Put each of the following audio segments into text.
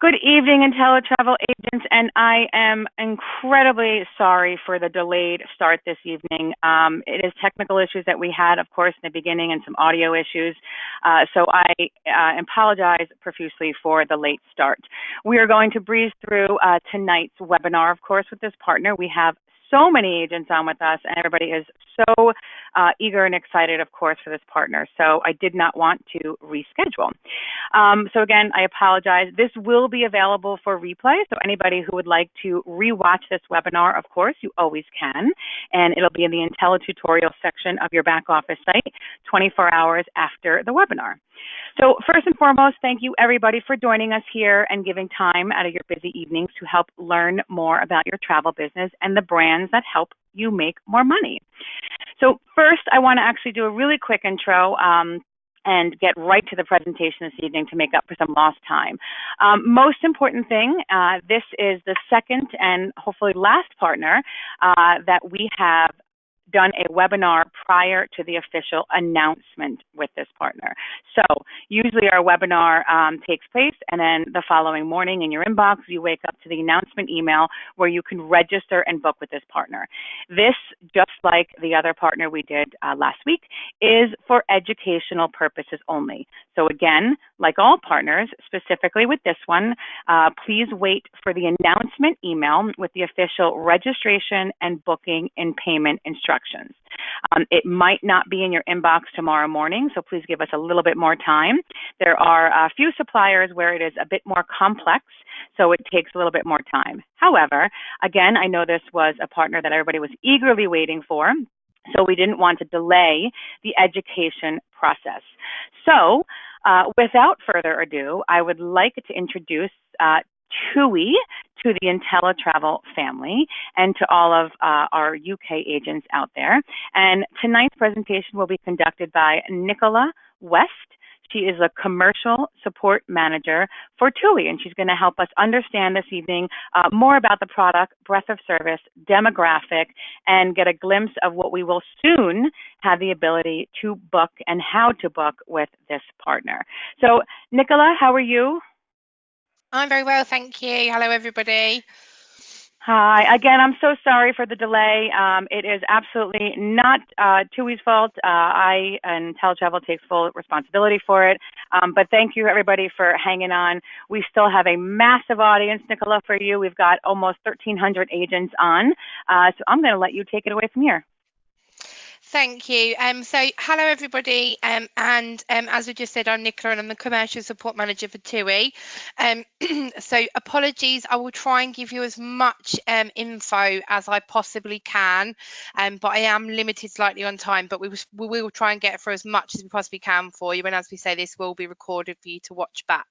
Good evening, IntelliTravel agents, and I am incredibly sorry for the delayed start this evening. It is technical issues that we had, of course, in the beginning and some audio issues. So I apologize profusely for the late start. We are going to breeze through tonight's webinar, of course, with this partner. We have so many agents on with us, and everybody is so eager and excited, of course, for this partner. So I did not want to reschedule. So again, I apologize. This will be available for replay. So anybody who would like to rewatch this webinar, of course, you always can. And it'll be in the IntelliTutorial section of your back office site 24 hours after the webinar. So first and foremost, thank you everybody for joining us here and giving time out of your busy evenings to help learn more about your travel business and the brands that help you make more money. So first, I want to actually do a really quick intro and get right to the presentation this evening to make up for some lost time. Most important thing, this is the second and hopefully last partner that we have done a webinar prior to the official announcement with this partner. So usually our webinar takes place, and then the following morning in your inbox, you wake up to the announcement email where you can register and book with this partner. This, just like the other partner we did last week, is for educational purposes only. So again, like all partners, specifically with this one, please wait for the announcement email with the official registration and booking and payment instructions. It might not be in your inbox tomorrow morning, so please give us a little bit more time. There are a few suppliers where it is a bit more complex, so it takes a little bit more time. However, again, I know this was a partner that everybody was eagerly waiting for, so we didn't want to delay the education process. So without further ado, I would like to introduce Tui to the IntelliTravel family and to all of our UK agents out there. And tonight's presentation will be conducted by Nicola West. She is a commercial support manager for Tui, and she's going to help us understand this evening more about the product, breadth of service, demographic, and get a glimpse of what we will soon have the ability to book and how to book with this partner. So, Nicola, how are you? I'm very well, thank you. Hello, everybody. Hi. Again, I'm so sorry for the delay. It is absolutely not TUI's fault. I and IntelliTravel takes full responsibility for it. But thank you, everybody, for hanging on. We still have a massive audience, Nicola, for you. We've got almost 1,300 agents on. So I'm going to let you take it away from here. Thank you. So hello everybody, and as we just said, I'm Nicola and I'm the commercial support manager for TUI. So apologies, I will try and give you as much info as I possibly can, but I am limited slightly on time, but we will try and get through as much as we possibly can for you, and as we say, this will be recorded for you to watch back.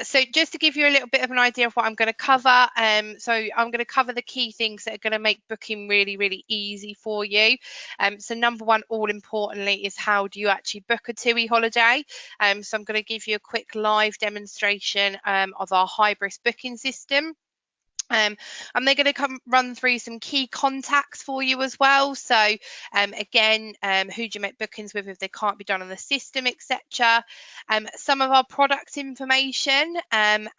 So just to give you a little bit of an idea of what I'm going to cover, so I'm going to cover the key things that are going to make booking really, really easy for you. So number one, all importantly, is how do you actually book a TUI holiday? So I'm going to give you a quick live demonstration of our Hybris booking system. And they're going to run through some key contacts for you as well. So again, who do you make bookings with if they can't be done on the system, etc. Some of our product information and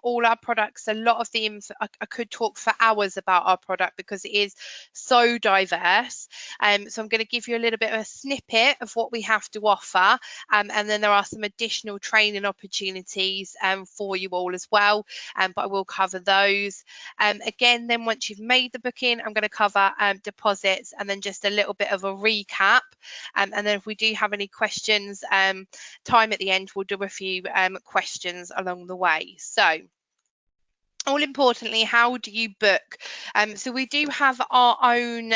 all our products. A lot of the info, I could talk for hours about our product because it is so diverse. So I'm going to give you a little bit of a snippet of what we have to offer, and then there are some additional training opportunities for you all as well. But I will cover those. Again, then once you've made the booking, I'm going to cover deposits and then just a little bit of a recap. And then if we do have any questions, time at the end, we'll do a few questions along the way. So, all importantly, how do you book? So we do have our own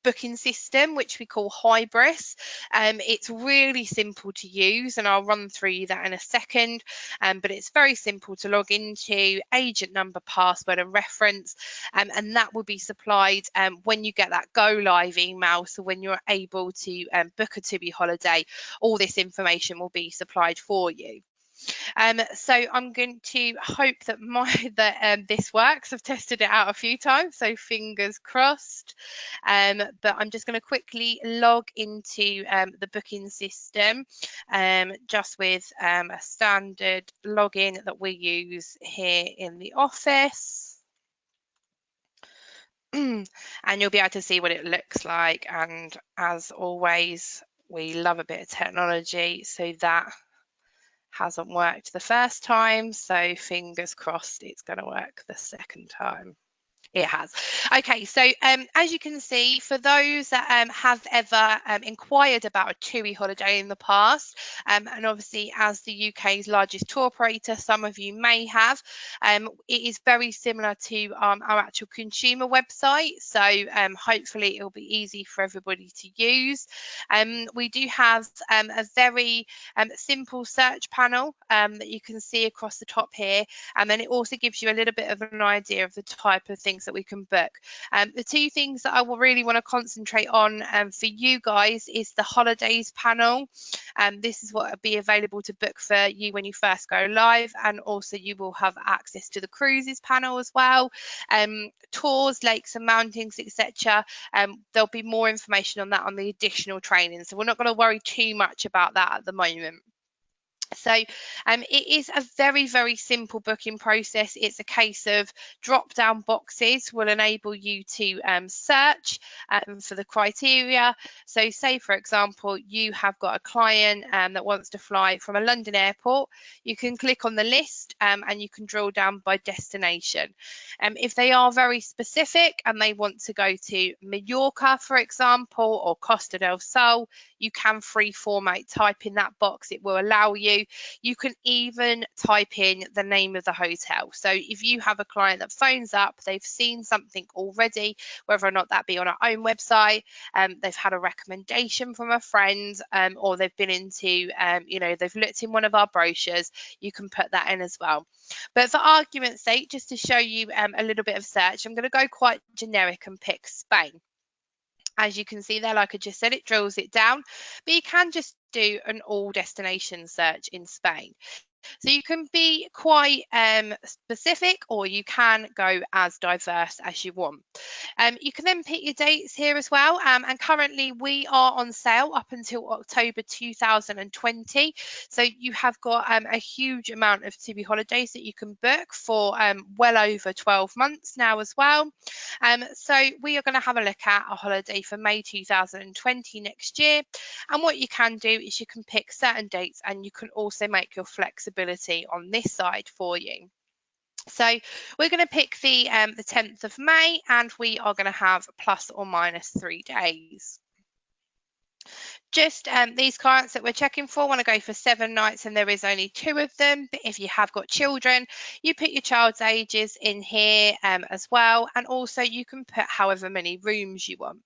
booking system, which we call Hybris. It's really simple to use, and I'll run through that in a second. But it's very simple to log into, agent number, password, and reference, and that will be supplied when you get that go live email. So when you're able to book a TUI holiday, all this information will be supplied for you. So I'm going to hope that this works. I've tested it out a few times, so fingers crossed. But I'm just going to quickly log into the booking system, just with a standard login that we use here in the office. And you'll be able to see what it looks like. And as always, we love a bit of technology, so that hasn't worked the first time, so fingers crossed it's going to work the second time. It has. Okay, so as you can see, for those that have ever inquired about a TUI holiday in the past, and obviously as the UK's largest tour operator, some of you may have, it is very similar to our actual consumer website, so hopefully it will be easy for everybody to use. We do have a very simple search panel that you can see across the top here, and then it also gives you a little bit of an idea of the type of things that we can book. The two things that I will really want to concentrate on for you guys is the holidays panel. This is what will be available to book for you when you first go live, and also you will have access to the cruises panel as well. Tours, lakes and mountains, etc. There'll be more information on that on the additional training, so we're not going to worry too much about that at the moment. So it is a very, very simple booking process. It's a case of drop down boxes will enable you to search for the criteria. So say, for example, you have got a client that wants to fly from a London airport. You can click on the list and you can drill down by destination. If they are very specific and they want to go to Mallorca, for example, or Costa del Sol, you can free format type in that box. It will allow you. You can even type in the name of the hotel. So if you have a client that phones up, they've seen something already, whether or not that be on our own website, they've had a recommendation from a friend, or they've been into, they've looked in one of our brochures, you can put that in as well. But for argument's sake, just to show you a little bit of search, I'm going to go quite generic and pick Spain. As you can see there, like I just said, it drills it down, but you can just do an all destination search in Spain. So you can be quite specific, or you can go as diverse as you want. You can then pick your dates here as well, and currently we are on sale up until October 2020. So you have got a huge amount of TUI holidays that you can book for well over 12 months now as well. So we are going to have a look at a holiday for May 2020 next year, and what you can do is you can pick certain dates, and you can also make your flexibility on this side for you. So we're going to pick the 10th of May, and we are going to have plus or minus 3 days. Just these clients that we're checking for want to go for 7 nights, and there is only 2 of them. But if you have got children, you put your child's ages in here as well, and also you can put however many rooms you want.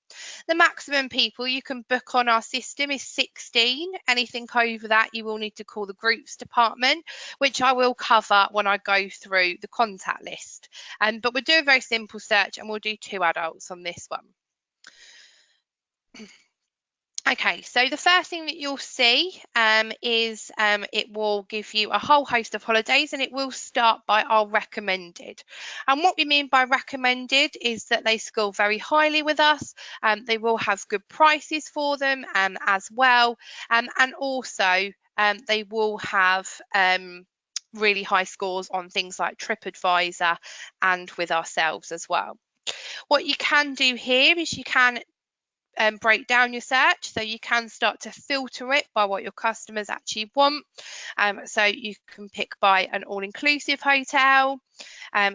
The maximum people you can book on our system is 16. Anything over that, you will need to call the groups department, which I will cover when I go through the contact list. But we'll do a very simple search, and we'll do 2 adults on this one. Okay, so the first thing that you'll see is it will give you a whole host of holidays, and it will start by our recommended. And what we mean by recommended is that they score very highly with us. They will have good prices for them as well. And also they will have really high scores on things like TripAdvisor and with ourselves as well. What you can do here is you can break down your search, so you can start to filter it by what your customers actually want. So you can pick by an all-inclusive hotel.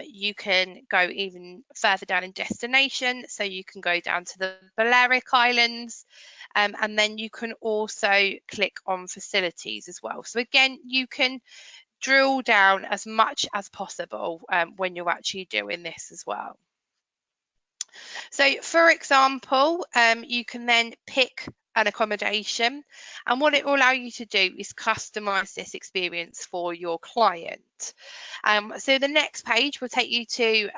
You can go even further down in destination, so you can go down to the Balearic Islands, and then you can also click on facilities as well. So again, you can drill down as much as possible when you're actually doing this as well. So for example, you can then pick an accommodation, and what it will allow you to do is customize this experience for your client. So the next page will take you to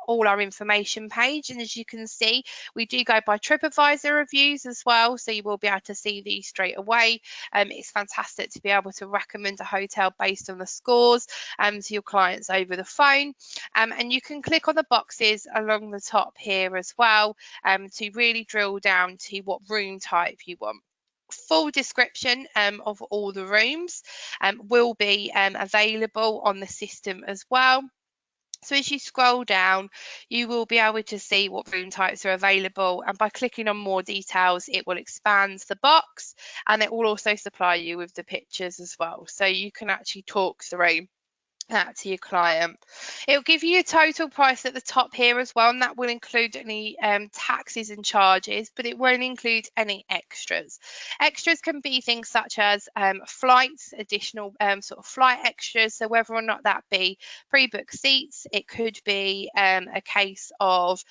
all our information page, and as you can see, we do go by TripAdvisor reviews as well, so you will be able to see these straight away. It's fantastic to be able to recommend a hotel based on the scores to your clients over the phone, and you can click on the boxes along the top here as well to really drill down to what room type you want. Full description of all the rooms will be available on the system as well. So as you scroll down, you will be able to see what room types are available, and by clicking on more details, it will expand the box, and it will also supply you with the pictures as well, so you can actually talk through that to your client. It'll give you a total price at the top here as well, and that will include any taxes and charges, but it won't include any extras. Extras can be things such as flights, additional sort of flight extras, so whether or not that be pre-booked seats, it could be a case of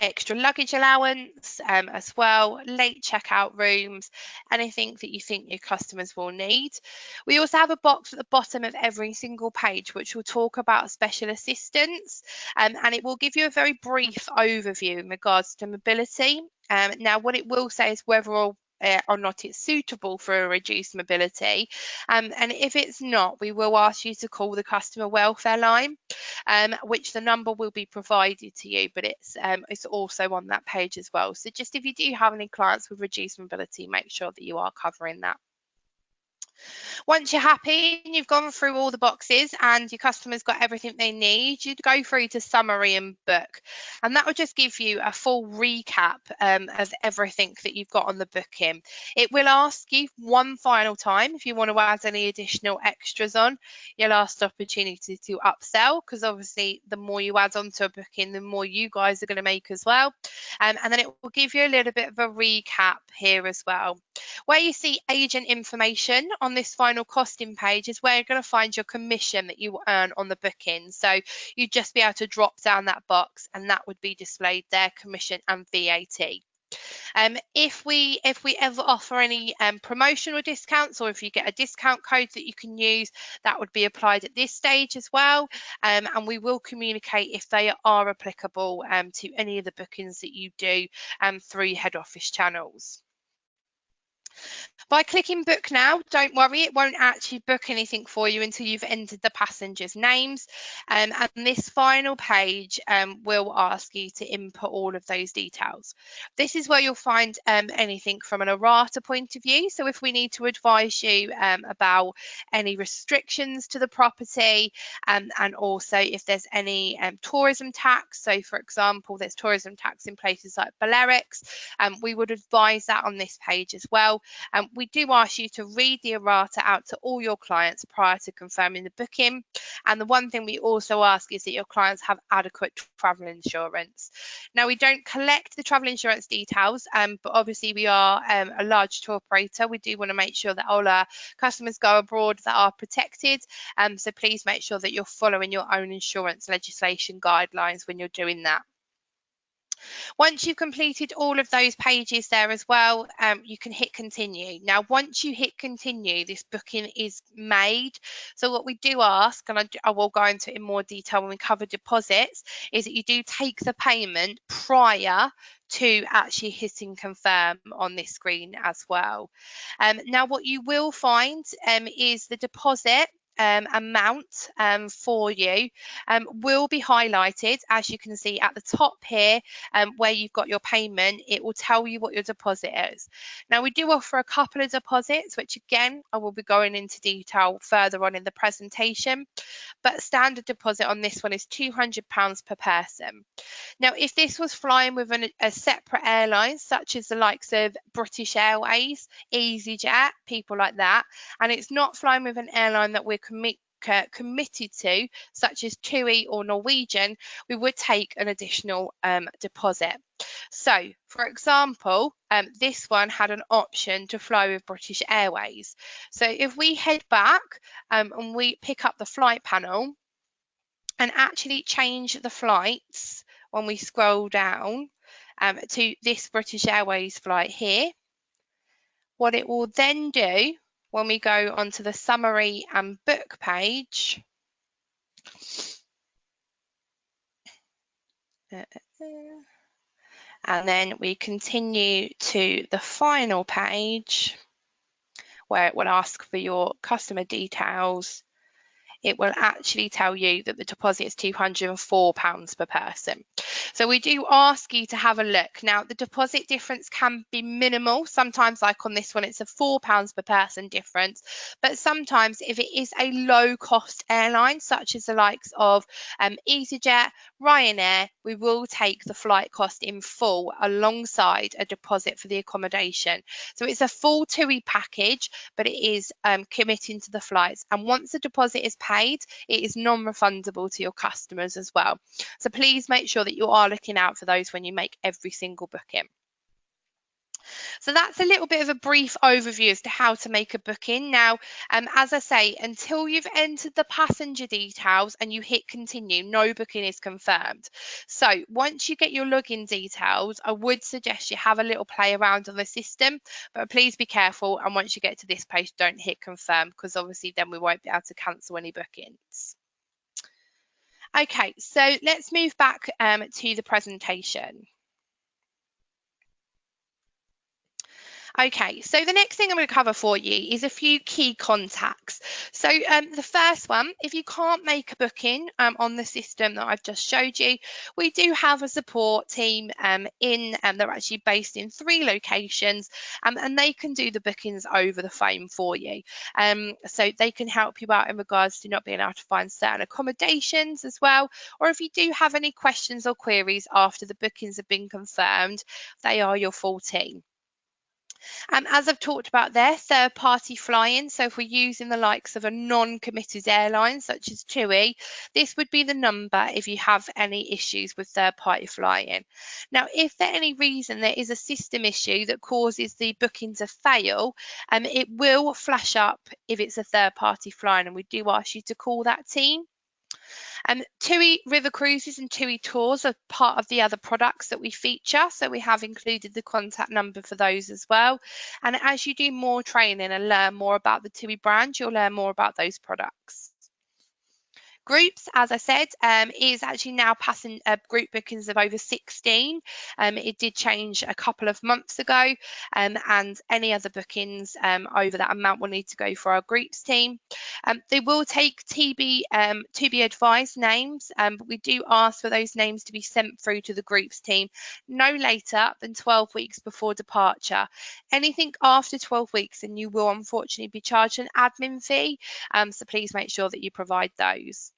extra luggage allowance as well, late checkout rooms, anything that you think your customers will need. We also have a box at the bottom of every single page which will talk about special assistance, and it will give you a very brief overview in regards to mobility. Now what it will say is whether or not it's suitable for a reduced mobility, and if it's not, we will ask you to call the customer welfare line, which the number will be provided to you, but it's also on that page as well. So just if you do have any clients with reduced mobility, make sure that you are covering that. Once you're happy and you've gone through all the boxes and your customer's got everything they need, you'd go through to summary and book. And that will just give you a full recap of everything that you've got on the booking. It will ask you one final time if you want to add any additional extras on, your last opportunity to upsell, because obviously the more you add on to a booking, the more you guys are going to make as well. And then it will give you a little bit of a recap here as well. Where you see agent information on this final costing page is where you're going to find your commission that you earn on the booking. So you'd just be able to drop down that box and that would be displayed there, commission and VAT. If we ever offer any promotional discounts, or if you get a discount code that you can use, that would be applied at this stage as well, and we will communicate if they are applicable to any of the bookings that you do through your head office channels. By clicking book now, don't worry, it won't actually book anything for you until you've entered the passengers' names. And this final page will ask you to input all of those details. This is where you'll find anything from an errata point of view. So if we need to advise you about any restrictions to the property, and also if there's any tourism tax. So for example, there's tourism tax in places like Balearics, we would advise that on this page as well. We do ask you to read the errata out to all your clients prior to confirming the booking. And the one thing we also ask is that your clients have adequate travel insurance. Now, we don't collect the travel insurance details, but obviously we are a large tour operator. We do want to make sure that all our customers go abroad that are protected. So please make sure that you're following your own insurance legislation guidelines when you're doing that. Once you've completed all of those pages there as well, you can hit continue. Now, once you hit continue, this booking is made. So what we do ask, and I will go into it in more detail when we cover deposits, is that you do take the payment prior to actually hitting confirm on this screen as well. Now, what you will find is the deposit amount for you will be highlighted, as you can see at the top here, where you've got your payment. It will tell you what your deposit is. Now, we do offer a couple of deposits, which again I will be going into detail further on in the presentation, but standard deposit on this one is £200 per person. Now, if this was flying with a separate airline, such as the likes of British Airways, EasyJet, people like that, and it's not flying with an airline that we're committed to, such as Tui or Norwegian, we would take an additional deposit. So, for example, this one had an option to fly with British Airways. So if we head back and we pick up the flight panel and actually change the flights when we scroll down to this British Airways flight here, what it will then do when we go onto the summary and book page, and then we continue to the final page where it will ask for your customer details, it will actually tell you that the deposit is £204 per person. So we do ask you to have a look. Now, the deposit difference can be minimal. Sometimes, like on this one, it's a £4 per person difference. But sometimes, if it is a low-cost airline, such as the likes of EasyJet, Ryanair, we will take the flight cost in full alongside a deposit for the accommodation. So it's a full TUI package, but it is committing to the flights. And once the deposit is paid, it is non-refundable to your customers as well. So please make sure that you are looking out for those when you make every single booking. So that's a little bit of a brief overview as to how to make a booking. Now, as I say, until you've entered the passenger details and you hit continue, no booking is confirmed. So once you get your login details, I would suggest you have a little play around on the system, but please be careful. And once you get to this page, don't hit confirm, because obviously then we won't be able to cancel any bookings. Okay, so let's move back to the presentation. Okay, so the next thing I'm going to cover for you is a few key contacts. So the first one, if you can't make a booking on the system that I've just showed you, we do have a support team they're actually based in 3 locations, and they can do the bookings over the phone for you. So they can help you out in regards to not being able to find certain accommodations as well, or if you do have any questions or queries after the bookings have been confirmed, they are your full team. As I've talked about there, third-party flying. So if we're using the likes of a non-committed airline such as TUI, this would be the number if you have any issues with third-party flying. Now, if for any reason there is a system issue that causes the booking to fail, it will flash up if it's a third-party flying, and we do ask you to call that team. TUI River Cruises and TUI Tours are part of the other products that we feature, so we have included the contact number for those as well. And as you do more training and learn more about the TUI brand, you'll learn more about those products. Groups, as I said, is actually now passing group bookings of over 16. It did change a couple of months ago, and any other bookings over that amount will need to go for our groups team. They will take to be advised names, but we do ask for those names to be sent through to the groups team no later than 12 weeks before departure. Anything after 12 weeks, and you will unfortunately be charged an admin fee, so please make sure that you provide those.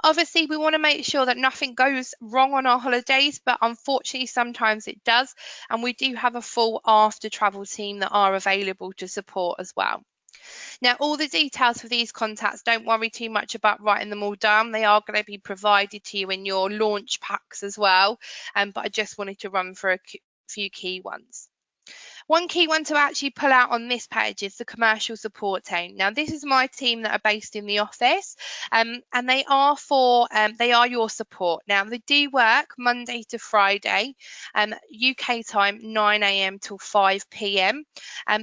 Obviously, we want to make sure that nothing goes wrong on our holidays, but unfortunately, sometimes it does. And we do have a full after travel team that are available to support as well. Now, all the details for these contacts, don't worry too much about writing them all down. They are going to be provided to you in your launch packs as well. But I just wanted to run through a few key ones. One key one to actually pull out on this page is the commercial support team. Now, this is my team that are based in the office, and they are your support. Now, they do work Monday to Friday, UK time 9 a.m. till 5 p.m.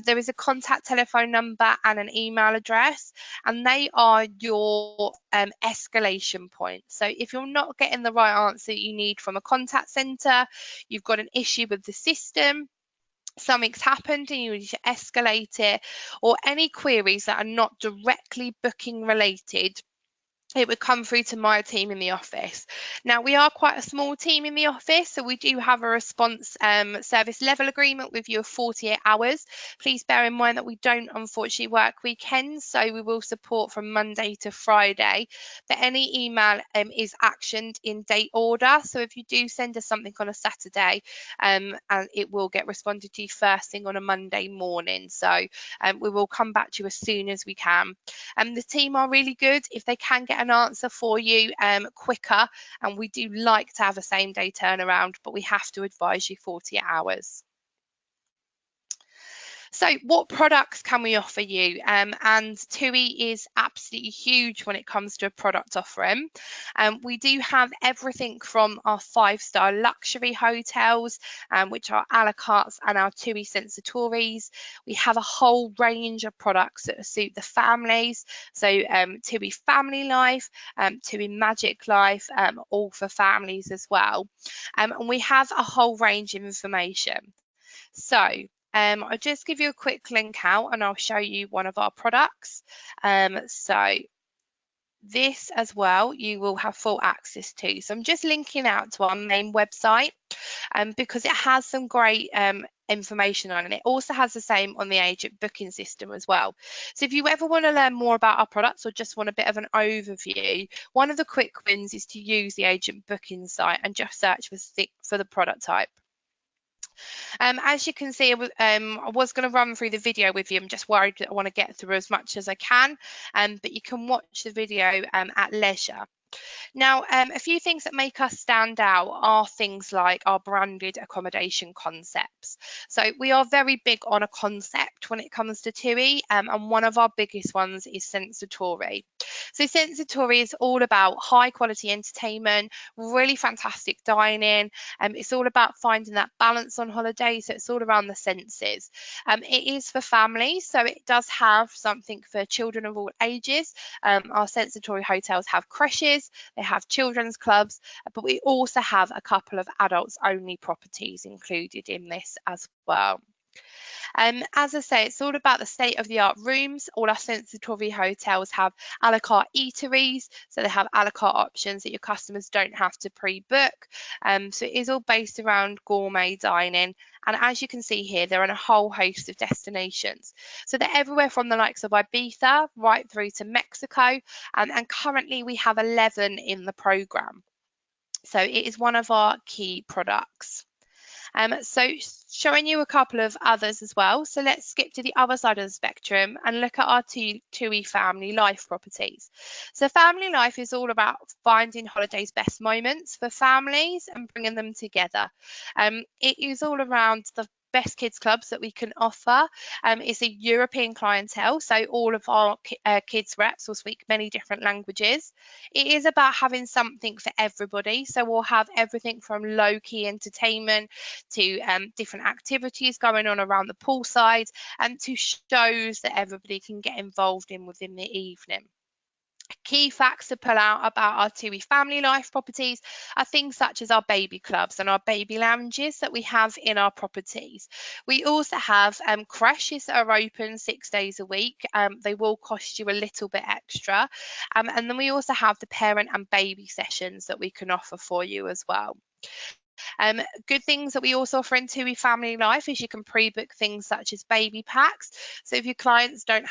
There is a contact telephone number and an email address, and they are your escalation point. So if you're not getting the right answer you need from a contact centre, you've got an issue with the system, something's happened and you need to escalate it, or any queries that are not directly booking related, it would come through to my team in the office. Now, we are quite a small team in the office, so we do have a response service level agreement with you of 48 hours. Please bear in mind that we don't unfortunately work weekends, so we will support from Monday to Friday. But any email is actioned in date order, so if you do send us something on a Saturday, and it will get responded to first thing on a Monday morning. So we will come back to you as soon as we can. The team are really good. If they can get an answer for you quicker, and we do like to have a same day turnaround, but we have to advise you 48 hours. So what products can we offer you? And TUI is absolutely huge when it comes to a product offering. We do have everything from our 5-star luxury hotels, which are a la carte, and our TUI Sensatories. We have a whole range of products that suit the families. So TUI Family Life, TUI Magic Life, all for families as well. And we have a whole range of information. So I'll just give you a quick link out and I'll show you one of our products. So this as well, you will have full access to. So I'm just linking out to our main website because it has some great information on it. It also has the same on the agent booking system as well. So if you ever want to learn more about our products or just want a bit of an overview, one of the quick wins is to use the agent booking site and just search for the product type. As you can see, I was going to run through the video with you. I'm just worried that I want to get through as much as I can, but you can watch the video at leisure. Now, a few things that make us stand out are things like our branded accommodation concepts. So we are very big on a concept when it comes to TUI, and one of our biggest ones is Sensatori. So Sensatori is all about high quality entertainment, really fantastic dining. It's all about finding that balance on holiday. So it's all around the senses. It is for families, so it does have something for children of all ages. Our Sensatori hotels have creches, they have children's clubs, but we also have a couple of adults only properties included in this as well. As I say, it's all about the state-of-the-art rooms. All our Sensatori hotels have a la carte eateries, so they have a la carte options that your customers don't have to pre-book. So it is all based around gourmet dining. And as you can see here, they're on a whole host of destinations. So they're everywhere from the likes of Ibiza right through to Mexico. And currently we have 11 in the program. So it is one of our key products. So showing you a couple of others as well. So let's skip to the other side of the spectrum and look at our TUI Family Life properties. So Family Life is all about finding holidays' best moments for families and bringing them together. It is all around the best kids clubs that we can offer. It's a European clientele, so all of our kids reps will speak many different languages. It is about having something for everybody, so we'll have everything from low-key entertainment to different activities going on around the poolside and to shows that everybody can get involved in within the evening. Key facts to pull out about our TUI Family Life properties are things such as our baby clubs and our baby lounges that we have in our properties. We also have creches that are open 6 days a week. They will cost you a little bit extra. And then we also have the parent and baby sessions that we can offer for you as well. Good things that we also offer in TUI Family Life is you can pre-book things such as baby packs. So if your clients don't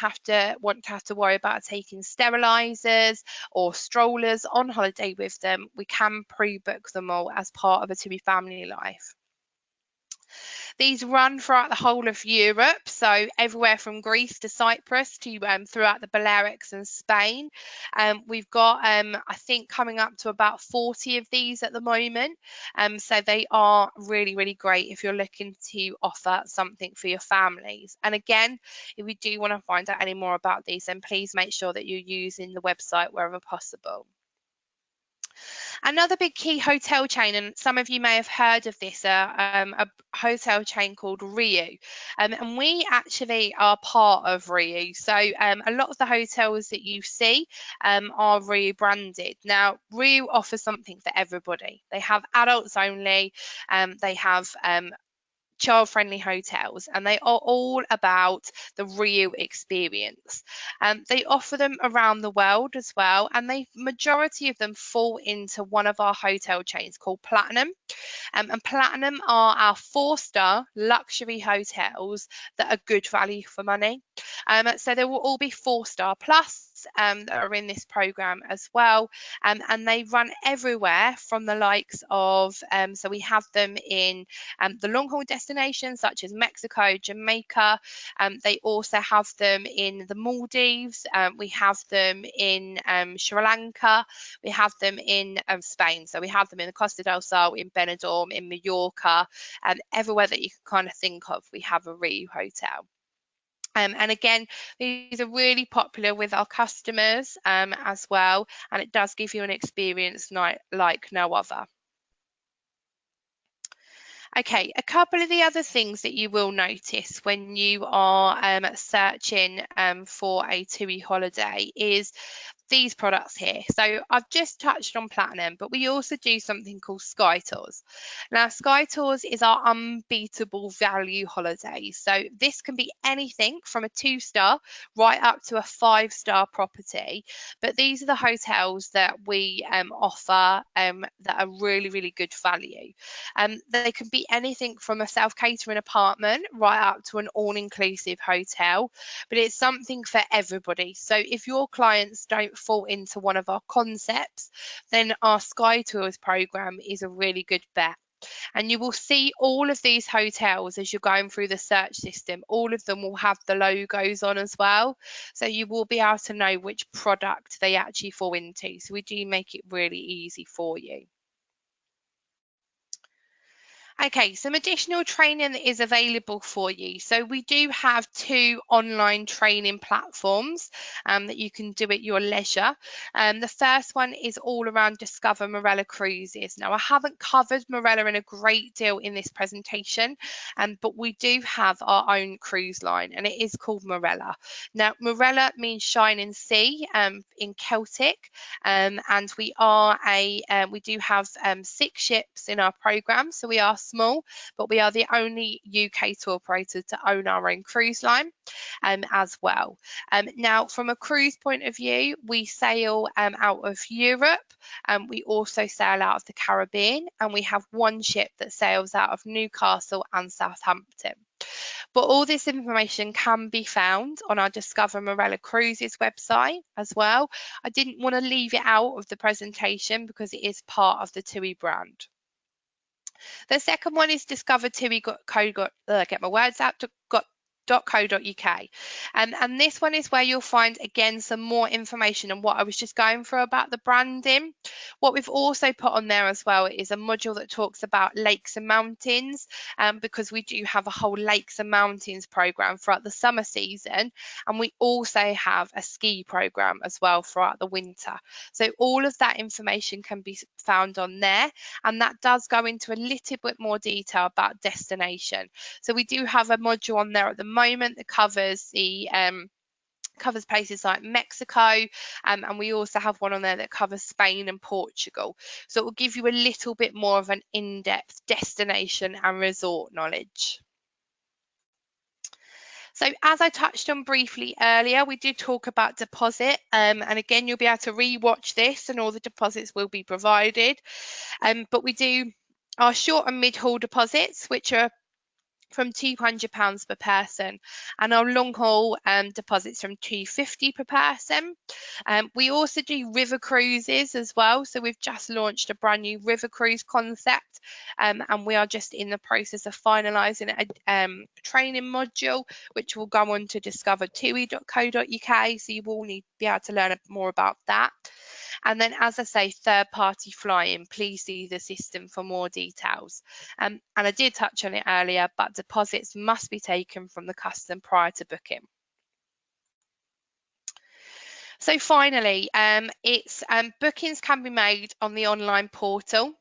want to have to worry about taking sterilizers or strollers on holiday with them, we can pre-book them all as part of a TUI Family Life. These run throughout the whole of Europe, so everywhere from Greece to Cyprus to throughout the Balearics and Spain. We've got, I think, coming up to about 40 of these at the moment. So they are really, really great if you're looking to offer something for your families. And again, if you do want to find out any more about these, then please make sure that you're using the website wherever possible. Another big key hotel chain, and some of you may have heard of this, a hotel chain called Riu. And we actually are part of Riu. So a lot of the hotels that you see are Riu branded. Now, Riu offers something for everybody. They have adults only, they have child-friendly hotels, and they are all about the Riu experience. They offer them around the world as well, and the majority of them fall into one of our hotel chains called Platinum. And Platinum are our 4-star luxury hotels that are good value for money. So they will all be 4-star plus that are in this program as well, and they run everywhere from the likes of, so we have them in the long haul destinations such as Mexico, Jamaica. They also have them in the Maldives. We have them in Sri Lanka. We have them in Spain. So we have them in the Costa del Sol, in Benidorm, in Mallorca, and everywhere that you can kind of think of, we have a Riu hotel. And again, these are really popular with our customers as well, and it does give you an experience like no other. Okay, a couple of the other things that you will notice when you are searching for a TUI holiday is these products here. So I've just touched on Platinum, but we also do something called Sky Tours. Now, Sky Tours is our unbeatable value holiday. So this can be anything from a 2-star right up to a 5-star property. But these are the hotels that we offer that are really, really good value. They can be anything from a self-catering apartment right up to an all-inclusive hotel, but it's something for everybody. So if your clients don't fall into one of our concepts, then our Sky Tours program is a really good bet. And you will see all of these hotels as you're going through the search system. All of them will have the logos on as well. So you will be able to know which product they actually fall into. So we do make it really easy for you. Okay, some additional training that is available for you. So we do have 2 online training platforms that you can do at your leisure. The first one is all around Discover Marella Cruises. Now, I haven't covered Marella in a great deal in this presentation, but we do have our own cruise line, and it is called Marella. Now, Marella means shining sea in Celtic, and we do have 6 ships in our program. So we are small, but we are the only UK tour operator to own our own cruise line as well. Now, from a cruise point of view, we sail out of Europe, and we also sail out of the Caribbean, and we have 1 ship that sails out of Newcastle and Southampton. But all this information can be found on our Discover Marella Cruises website as well. I didn't want to leave it out of the presentation because it is part of the TUI brand. The second one is discover .co.uk. And this one is where you'll find again some more information on what I was just going through about the branding. What we've also put on there as well is a module that talks about lakes and mountains, because we do have a whole lakes and mountains program throughout the summer season, and we also have a ski program as well throughout the winter. So all of that information can be found on there, and that does go into a little bit more detail about destination. So we do have a module on there at the moment that covers the covers places like Mexico, and we also have one on there that covers Spain and Portugal. So it will give you a little bit more of an in-depth destination and resort knowledge. So as I touched on briefly earlier, we did talk about deposit, and again, you'll be able to re-watch this and all the deposits will be provided. But we do our short and mid-haul deposits, which are from £200 per person, and our long haul deposits from £250 per person. We also do river cruises as well, so we've just launched a brand new river cruise concept, and we are just in the process of finalising a training module which will go on to discover.tui.co.uk, so you will need to be able to learn more about that. And then, as I say, third-party flying, please see the system for more details. And I did touch on it earlier, but deposits must be taken from the customer prior to booking. So finally, bookings can be made on the online portal.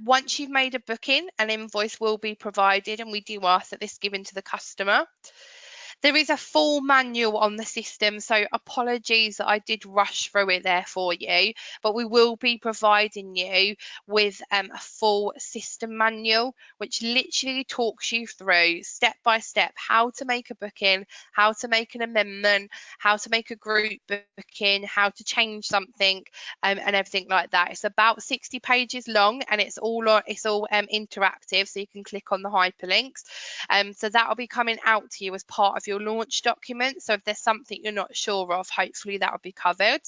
Once you've made a booking, an invoice will be provided, and we do ask that this given to the customer. There is a full manual on the system, so apologies that I did rush through it there for you, but we will be providing you with a full system manual, which literally talks you through step by step how to make a booking, how to make an amendment, how to make a group booking, how to change something, and everything like that. It's about 60 pages long, and it's all interactive, so you can click on the hyperlinks. So that will be coming out to you as part of your launch document. So if there's something you're not sure of, hopefully that will be covered.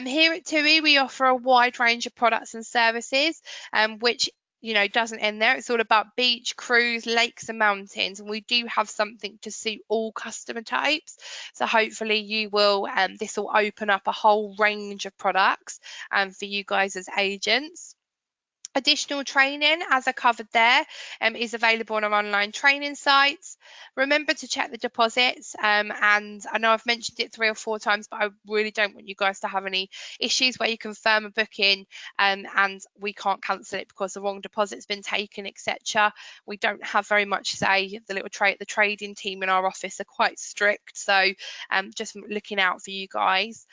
Here at TUI, we offer a wide range of products and services, which doesn't end there. It's all about beach, cruise, lakes and mountains, and we do have something to suit all customer types. So hopefully you will this will open up a whole range of products for you guys as agents. Additional training, as I covered there, is available on our online training sites. Remember to check the deposits, and I know I've mentioned it 3 or 4 times, but I really don't want you guys to have any issues where you confirm a booking and we can't cancel it because the wrong deposit's been taken, etc. We don't have very much say. The trading team in our office are quite strict, so just looking out for you guys.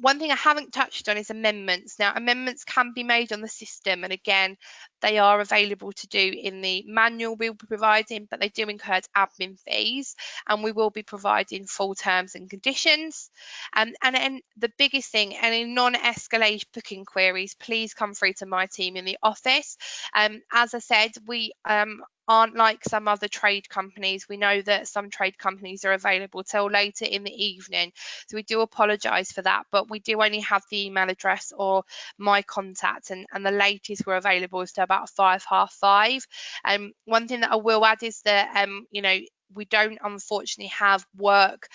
One thing I haven't touched on is amendments. Now, amendments can be made on the system, and again, they are available to do in the manual we'll be providing, but they do incur admin fees, and we will be providing full terms and conditions. And then the biggest thing, any non-escalation booking queries, please come through to my team in the office. As I said, we aren't like some other trade companies. We know that some trade companies are available till later in the evening, so we do apologise for that, but we do only have the email address or my contact, and the latest we're available is to about 5, half 5. One thing that I will add is that we don't unfortunately have work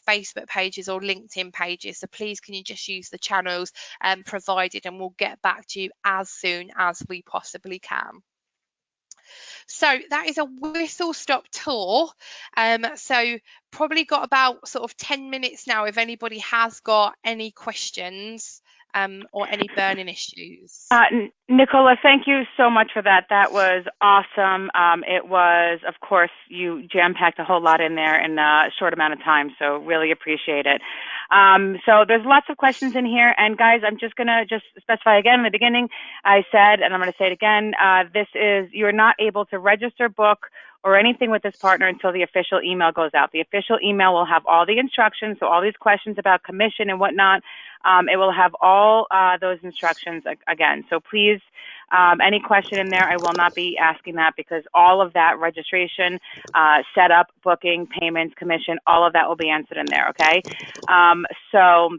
Facebook pages or LinkedIn pages, so please can you just use the channels provided, and we'll get back to you as soon as we possibly can. So that is a whistle-stop tour. So probably got about sort of 10 minutes now if anybody has got any questions or any burning issues. Nicola, thank you so much for that. That was awesome. It was, of course, you jam-packed a whole lot in there in a short amount of time, so really appreciate it. So there's lots of questions in here, and guys, I'm just going to specify again in the beginning, I said, and I'm going to say it again, you're not able to register, book, or anything with this partner until the official email goes out. The official email will have all the instructions, so all these questions about commission and whatnot, it will have all those instructions again. So please, any question in there, I will not be asking that, because all of that registration, setup, booking, payments, commission, all of that will be answered in there, okay? So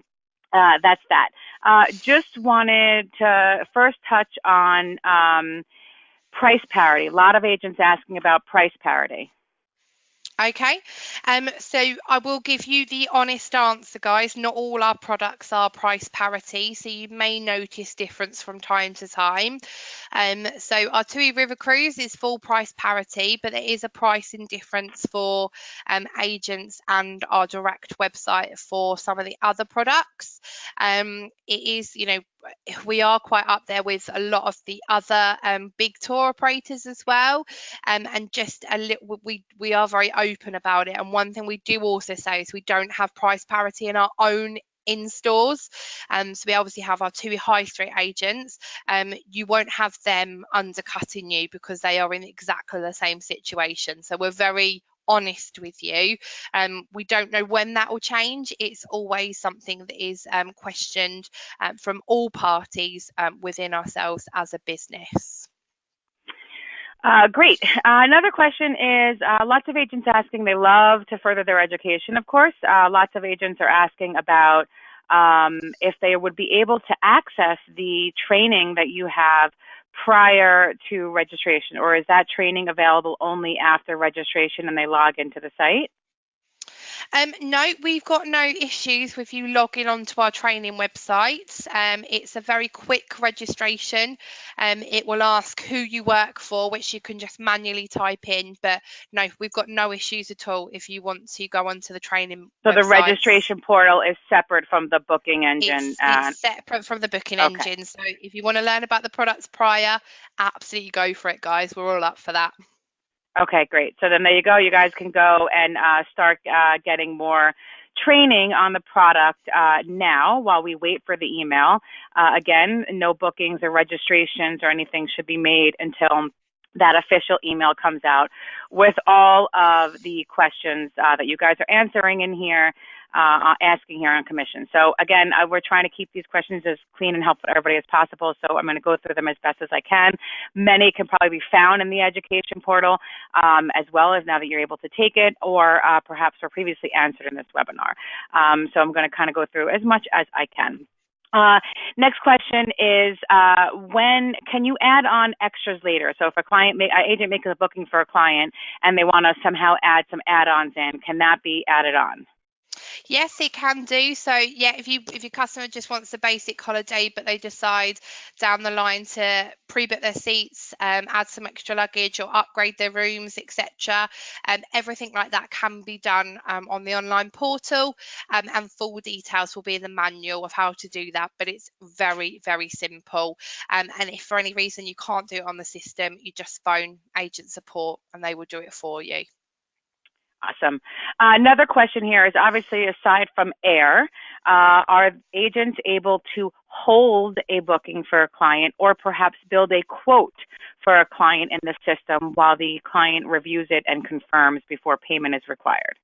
that's that. Just wanted to first touch on price parity. A lot of agents asking about price parity. Okay, so I will give you the honest answer, guys. Not all our products are price parity, so you may notice difference from time to time. So our Tui River Cruise is full price parity, but there is a pricing difference for agents and our direct website for some of the other products. It is, we are quite up there with a lot of the other big tour operators as well, and just a little, we are very open about it. And one thing we do also say is we don't have price parity in our own in stores. So we obviously have our Tui High Street agents. You won't have them undercutting you because they are in exactly the same situation. So we're very honest with you. We don't know when that will change. It's always something that is questioned from all parties within ourselves as a business. Great. Another question is, lots of agents asking, they love to further their education, of course. Lots of agents are asking about if they would be able to access the training that you have prior to registration, or is that training available only after registration and they log into the site? No, we've got no issues with you logging onto our training websites. It's a very quick registration. It will ask who you work for, which you can just manually type in. But no, we've got no issues at all if you want to go onto the training websites. The registration portal is separate from the booking engine? It's separate from the booking engine. So if you want to learn about the products prior, absolutely go for it, guys. We're all up for that. Okay, great. So then there you go. You guys can go and start getting more training on the product now while we wait for the email. Again, no bookings or registrations or anything should be made until that official email comes out with all of the questions that you guys are answering in here, asking here on commission. So again, we're trying to keep these questions as clean and helpful for everybody as possible. So I'm going to go through them as best as I can. Many can probably be found in the education portal, as well as now that you're able to take it, or perhaps were previously answered in this webinar. So I'm going to kind of go through as much as I can. Next question is, when can you add on extras later? So if a agent makes a booking for a client and they want to somehow add some add-ons in, can that be added on? Yes, it can do. So yeah, if your customer just wants a basic holiday, but they decide down the line to pre-book their seats, add some extra luggage or upgrade their rooms, etc., everything like that can be done on the online portal, and full details will be in the manual of how to do that. But it's very, very simple. And if for any reason you can't do it on the system, you just phone agent support and they will do it for you. Awesome. Another question here is obviously aside from air, are agents able to hold a booking for a client or perhaps build a quote for a client in the system while the client reviews it and confirms before payment is required?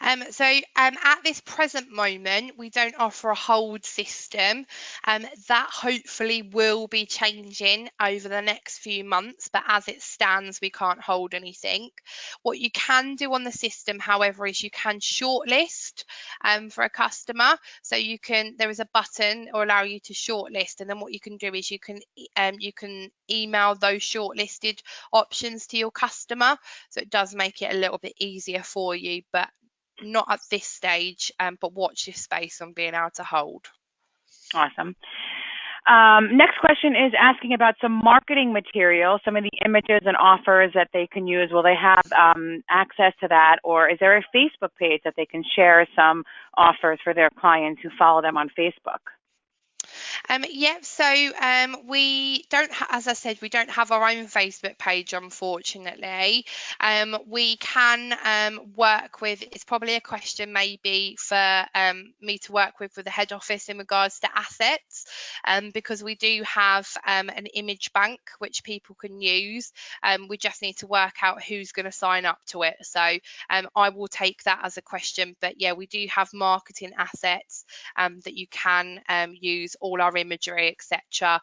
At this present moment, we don't offer a hold system. That hopefully will be changing over the next few months, but as it stands, we can't hold anything. What you can do on the system, however, is you can shortlist for a customer. So there is a button or allow you to shortlist, and then what you can do is you can email those shortlisted options to your customer. So it does make it a little bit easier for you, but not at this stage, but watch this space on being able to hold. Awesome. Next question is asking about some marketing material, some of the images and offers that they can use. Will they have access to that, or is there a Facebook page that they can share some offers for their clients who follow them on Facebook? We don't, as I said, we don't have our own Facebook page, unfortunately. We can work with, it's probably a question maybe for me to work with the head office in regards to assets, because we do have an image bank which people can use. We just need to work out who's going to sign up to it. So I will take that as a question. But yeah, we do have marketing assets that you can use, all our imagery, etc.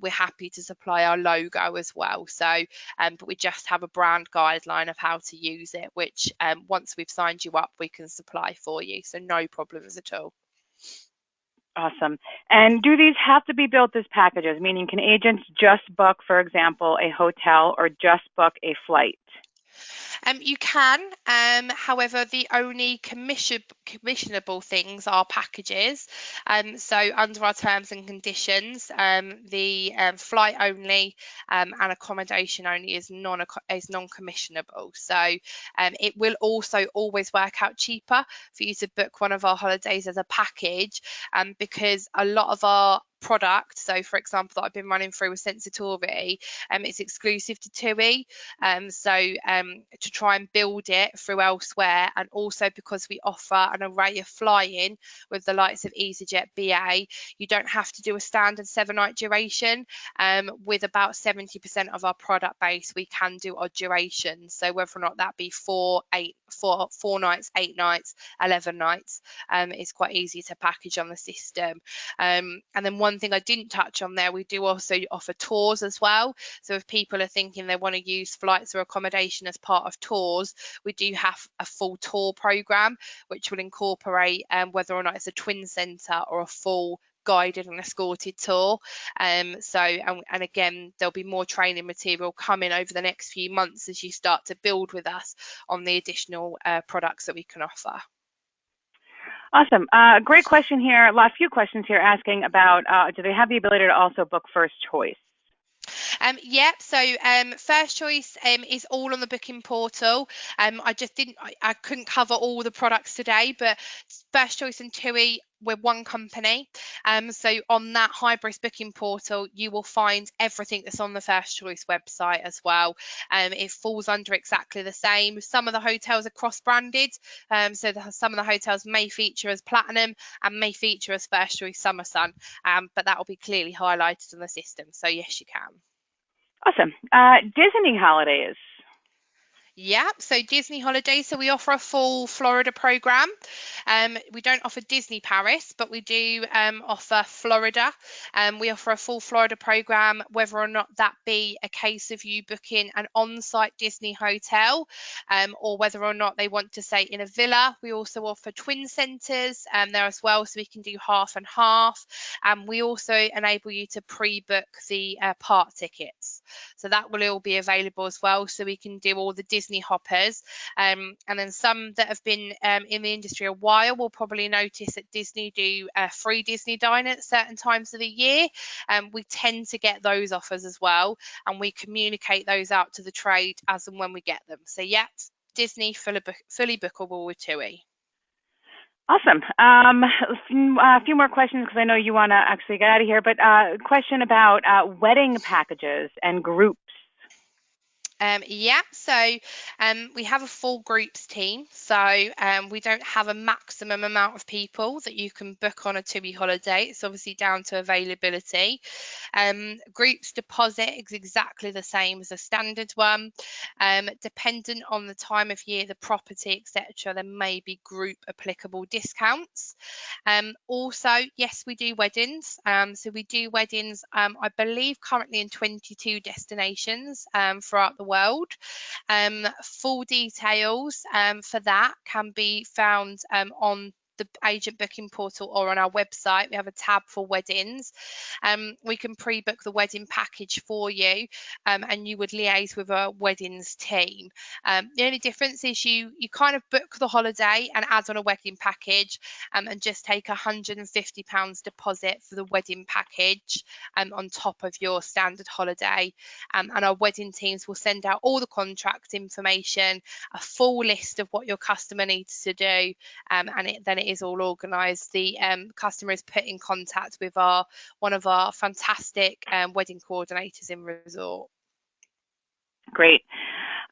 We're happy to supply our logo as well. So, but we just have a brand guideline of how to use it, which once we've signed you up, we can supply for you. So no problems at all. Awesome. And do these have to be built as packages? Meaning, can agents just book, for example, a hotel or just book a flight? You can, however, the only commissionable things are packages. So under our terms and conditions, the flight only and accommodation only is non-commissionable. So it will also always work out cheaper for you to book one of our holidays as a package, because a lot of our product, so for example that I've been running through with Sensitori, it's exclusive to TUI, to try and build it through elsewhere, and also because we offer an array of flying with the likes of EasyJet, BA, you don't have to do a standard 7-night duration. With about 70% of our product base, we can do our duration, so whether or not that be 4 nights, 8 nights, 11 nights, it's quite easy to package on the system. And then one thing I didn't touch on there, we do also offer tours as well. So if people are thinking they want to use flights or accommodation as part of tours, we do have a full tour program which will incorporate whether or not it's a twin centre or a full guided and escorted tour. And again, there'll be more training material coming over the next few months as you start to build with us on the additional products that we can offer. Awesome. Great question here. A few questions here asking about, do they have the ability to also book first choice? First choice is all on the booking portal. I couldn't cover all the products today, but First Choice and TUI, we're one company. So on that Hybris booking portal, you will find everything that's on the First Choice website as well. It falls under exactly the same. Some of the hotels are cross-branded, some of the hotels may feature as Platinum and may feature as First Choice Summer Sun, but that will be clearly highlighted on the system. So yes, you can. Awesome. Disney holidays. Yeah, so Disney Holidays. So we offer a full Florida program. We don't offer Disney Paris, but we do offer Florida. We offer a full Florida program, whether or not that be a case of you booking an on-site Disney hotel, or whether or not they want to stay in a villa. We also offer twin centres there as well, so we can do half and half. We also enable you to pre-book the park tickets. So that will all be available as well, so we can do all the Disney Disney hoppers. And then some that have been in the industry a while will probably notice that Disney do free Disney dine at certain times of the year. We tend to get those offers as well, and we communicate those out to the trade as and when we get them. So yeah, Disney fully bookable with TUI. Awesome. A few more questions because I know you want to actually get out of here, but question about wedding packages and groups. So we have a full groups team, so we don't have a maximum amount of people that you can book on a Tui holiday. It's obviously down to availability. Groups deposit is exactly the same as a standard one. Dependent on the time of year, the property, etc., there may be group applicable discounts. Also, yes, we do weddings. So we do weddings, I believe, currently in 22 destinations throughout the world. Full details for that can be found on the agent booking portal or on our website. We have a tab for weddings. We can pre-book the wedding package for you, and you would liaise with a weddings team. The only difference is you kind of book the holiday and add on a wedding package, and just take £150 deposit for the wedding package on top of your standard holiday. And our wedding teams will send out all the contract information, a full list of what your customer needs to do, and then it is all organised. The customer is put in contact with one of our fantastic wedding coordinators in resort. Great.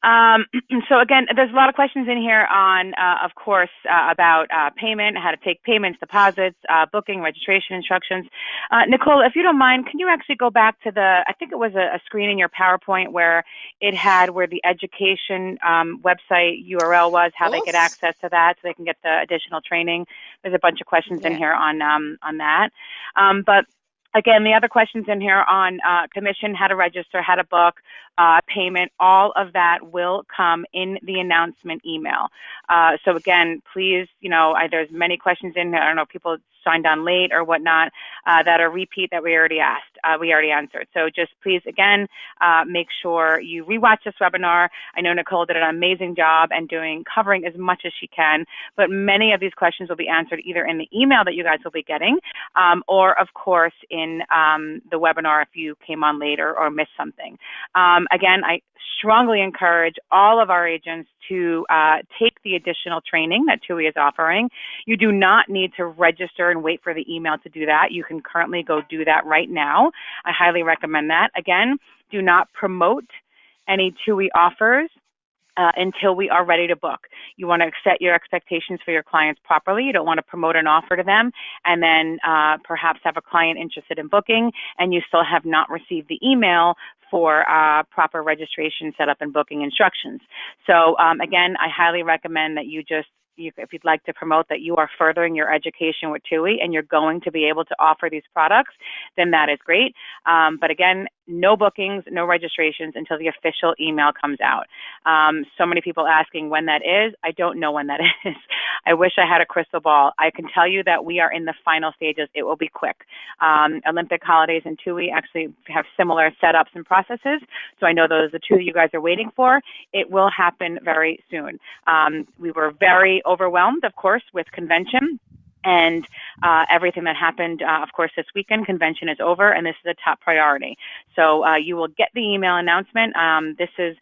So again, there's a lot of questions in here on, of course, about payment, how to take payments, deposits, booking, registration instructions. Nicola, if you don't mind, can you actually go back to I think it was a screen in your PowerPoint where it had where the education website URL was, how they get access to that so they can get the additional training. There's a bunch of questions in here on that. But again, the other questions in here on commission, how to register, how to book, payment, all of that will come in the announcement email. So again, please, there's many questions in here. I don't know if people signed on late or whatnot that are repeat that we already answered. So just please, again, make sure you rewatch this webinar. I know Nicole did an amazing job and covering as much as she can, but many of these questions will be answered either in the email that you guys will be getting, or of course in the webinar if you came on late or missed something. Again, I strongly encourage all of our agents to take the additional training that TUI is offering. You do not need to register and wait for the email to do that. You can currently go do that right now. I highly recommend that. Again, do not promote any TUI offers until we are ready to book. You want to set your expectations for your clients properly. You don't want to promote an offer to them and then perhaps have a client interested in booking and you still have not received the email for proper registration, setup, and booking instructions. So again, I highly recommend that if you'd like to promote that you are furthering your education with TUI and you're going to be able to offer these products, then that is great. But again, no bookings, no registrations until the official email comes out. So many people asking when that is. I don't know when that is. I wish I had a crystal ball. I can tell you that we are in the final stages. It will be quick. Olympic Holidays and TUI actually have similar setups and processes. So I know those are the two you guys are waiting for. It will happen very soon. We were very overwhelmed, of course, with convention and everything that happened. Of course, this weekend convention is over, and this is a top priority. So you will get the email announcement. This is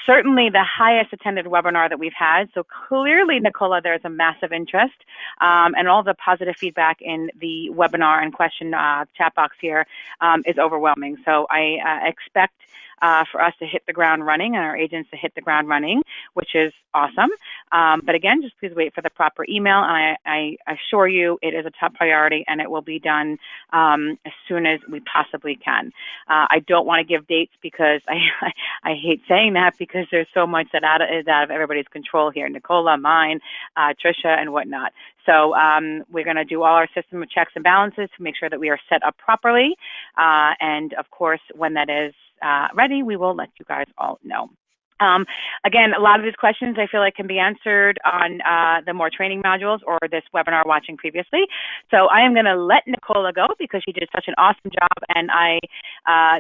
certainly the highest attended webinar that we've had. So clearly, Nicola, there's a massive interest, and all the positive feedback in the webinar and question chat box here is overwhelming. So I expect for us to hit the ground running and our agents to hit the ground running, which is awesome. But again, just please wait for the proper email. And I assure you it is a top priority and it will be done as soon as we possibly can. I don't want to give dates because I hate saying that because there's so much that is out of everybody's control here. Nicola, mine, Trisha, and whatnot. So we're going to do all our system of checks and balances to make sure that we are set up properly. And of course, when that is ready, we will let you guys all know. Again, a lot of these questions I feel like can be answered on the more training modules or this webinar watching previously. So I am going to let Nicola go because she did such an awesome job, and I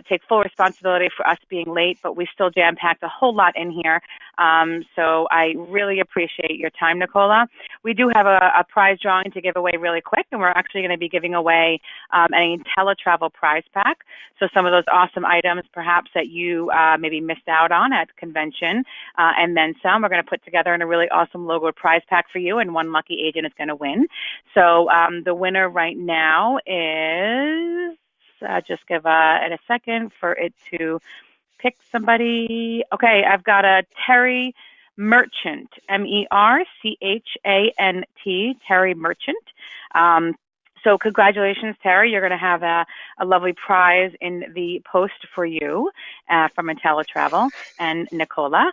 take full responsibility for us being late, but we still jam-packed a whole lot in here. So I really appreciate your time, Nicola. We do have a prize drawing to give away really quick, and we're actually going to be giving away an IntelliTravel prize pack. So some of those awesome items perhaps that you maybe missed out on at convention, and then some, we're going to put together in a really awesome logo prize pack for you, and one lucky agent is going to win. So the winner right now is, just give it a second for it to pick somebody. Okay, I've got a Terry Merchant, Merchant, Terry Merchant. So congratulations, Terry. You're going to have a lovely prize in the post for you from IntelliTravel and Nicola.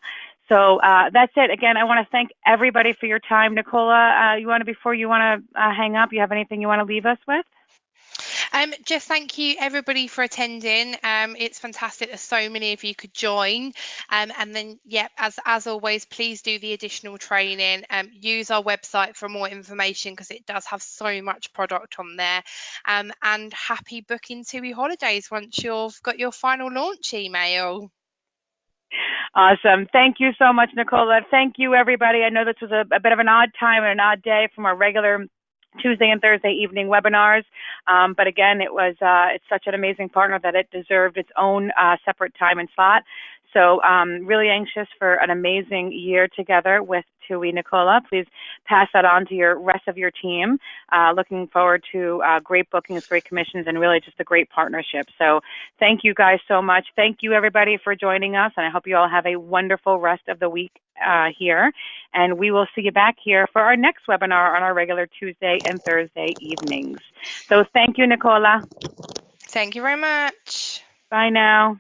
So that's it. Again, I want to thank everybody for your time. Nicola, before you want to hang up, you have anything you want to leave us with? Just thank you everybody for attending. It's fantastic that so many of you could join. And then, yeah, as always, please do the additional training. Use our website for more information because it does have so much product on there. And happy booking Tui Holidays once you've got your final launch email. Awesome. Thank you so much, Nicola. Thank you, everybody. I know this was a bit of an odd time and an odd day from our regular Tuesday and Thursday evening webinars. But again, it's such an amazing partner that it deserved its own separate time and slot. So really anxious for an amazing year together with Tui, Nicola. Please pass that on to your rest of your team. Looking forward to great bookings, great commissions, and really just a great partnership. So thank you guys so much. Thank you, everybody, for joining us. And I hope you all have a wonderful rest of the week here. And we will see you back here for our next webinar on our regular Tuesday and Thursday evenings. So thank you, Nicola. Thank you very much. Bye now.